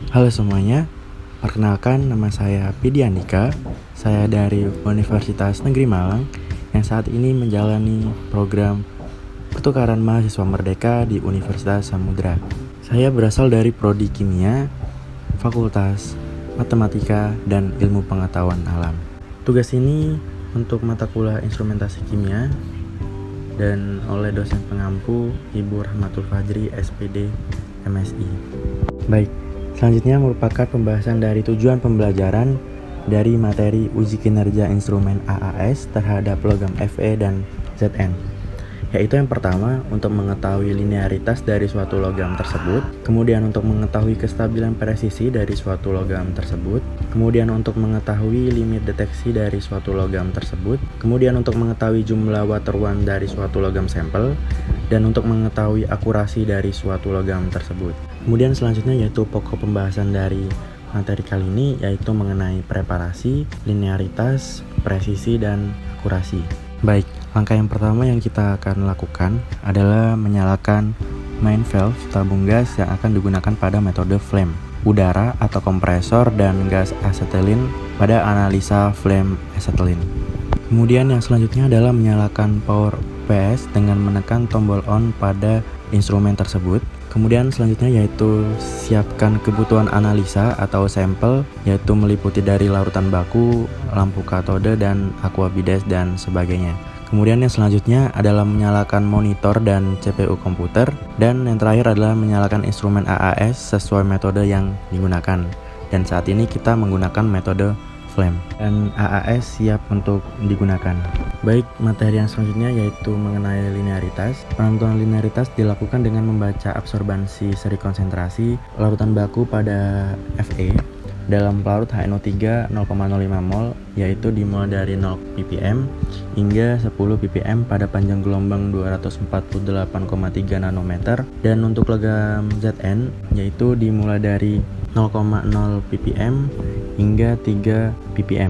Halo semuanya, perkenalkan nama saya Pidi Andika. Saya dari Universitas Negeri Malang yang saat ini menjalani program pertukaran mahasiswa merdeka di Universitas Samudra. Saya berasal dari Prodi Kimia, Fakultas Matematika dan Ilmu Pengetahuan Alam. Tugas ini untuk mata kuliah instrumentasi kimia dan oleh dosen pengampu Ibu Rahmatul Fajri, SPD, MSI. Baik, selanjutnya merupakan pembahasan dari tujuan pembelajaran dari materi uji kinerja instrumen AAS terhadap logam Fe dan Zn. Yaitu yang pertama, untuk mengetahui linearitas dari suatu logam tersebut, kemudian untuk mengetahui kestabilan presisi dari suatu logam tersebut, kemudian untuk mengetahui limit deteksi dari suatu logam tersebut, kemudian untuk mengetahui jumlah water one dari suatu logam sampel, dan untuk mengetahui akurasi dari suatu logam tersebut. Kemudian selanjutnya yaitu pokok pembahasan dari materi kali ini, yaitu mengenai preparasi, linearitas, presisi, dan akurasi. Baik, langkah yang pertama yang kita akan lakukan adalah menyalakan main valve tabung gas yang akan digunakan pada metode flame, udara atau kompresor dan gas asetilin pada analisa flame asetilin. Kemudian yang selanjutnya adalah menyalakan power PS dengan menekan tombol on pada instrumen tersebut. Kemudian selanjutnya yaitu siapkan kebutuhan analisa atau sampel, yaitu meliputi dari larutan baku, lampu katode, dan aqua bides dan sebagainya. Kemudian yang selanjutnya adalah menyalakan monitor dan CPU komputer, dan yang terakhir adalah menyalakan instrumen AAS sesuai metode yang digunakan. Dan saat ini kita menggunakan metode flame dan AAS siap untuk digunakan. Baik, materi yang selanjutnya yaitu mengenai linearitas. Penentuan linearitas dilakukan dengan membaca absorbansi seri konsentrasi larutan baku pada Fe dalam pelarut HNO3 0,05 mol, yaitu dimulai dari 0 ppm hingga 10 ppm pada panjang gelombang 248,3 nanometer, dan untuk logam Zn yaitu dimulai dari 0,0 ppm hingga 3 ppm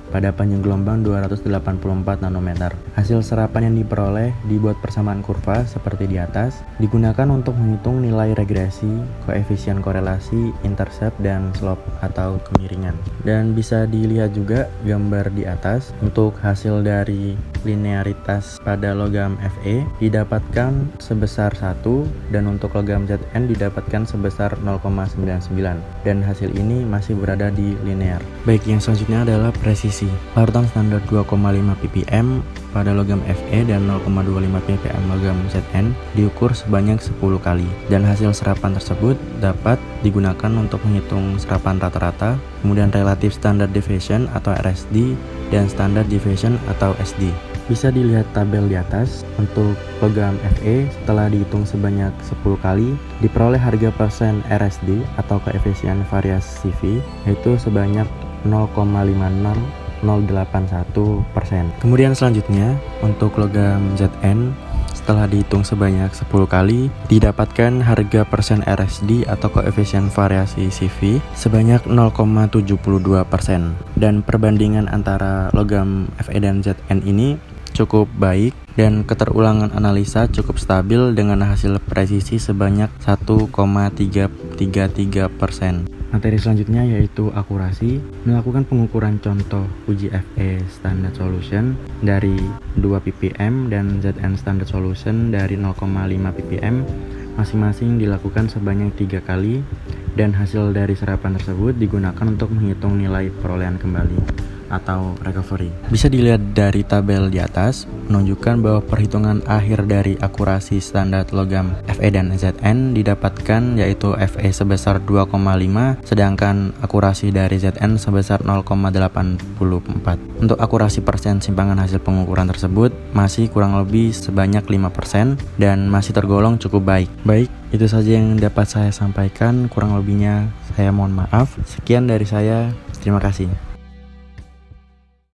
pada panjang gelombang 284 nanometer. Hasil serapan yang diperoleh dibuat persamaan kurva seperti di atas, digunakan untuk menghitung nilai regresi, koefisien korelasi, intercept, dan slope atau kemiringan. Dan bisa dilihat juga gambar di atas untuk hasil dari linearitas pada logam Fe didapatkan sebesar 1, dan untuk logam Zn didapatkan sebesar 0,99, dan hasil ini masih berada di linear. Baik, yang selanjutnya adalah presisi. Larutan standar 2,5 ppm pada logam Fe dan 0,25 ppm logam Zn diukur sebanyak 10 kali, dan hasil serapan tersebut dapat digunakan untuk menghitung serapan rata-rata, kemudian relative standard deviation atau RSD, dan standard deviation atau SD. Bisa dilihat tabel di atas. Untuk logam Fe setelah dihitung sebanyak 10 kali diperoleh harga persen RSD atau koefisien variasi CV yaitu sebanyak 0,56081%. Kemudian selanjutnya untuk logam Zn setelah dihitung sebanyak 10 kali didapatkan harga persen RSD atau koefisien variasi CV sebanyak 0,72%, dan perbandingan antara logam Fe dan Zn ini cukup baik dan keterulangan analisa cukup stabil dengan hasil presisi sebanyak 1,333%. Materi selanjutnya yaitu akurasi. Melakukan pengukuran contoh uji Fe standard solution dari 2 ppm dan Zn standard solution dari 0,5 ppm masing-masing dilakukan sebanyak 3 kali, dan hasil dari serapan tersebut digunakan untuk menghitung nilai perolehan kembali atau recovery. Bisa dilihat dari tabel di atas menunjukkan bahwa perhitungan akhir dari akurasi standar logam Fe dan Zn didapatkan yaitu Fe sebesar 2,5 sedangkan akurasi dari Zn sebesar 0,84. Untuk akurasi persen simpangan hasil pengukuran tersebut masih kurang lebih sebanyak 5% dan masih tergolong cukup baik. Baik, itu saja yang dapat saya sampaikan, kurang lebihnya saya mohon maaf. Sekian dari saya, terima kasih.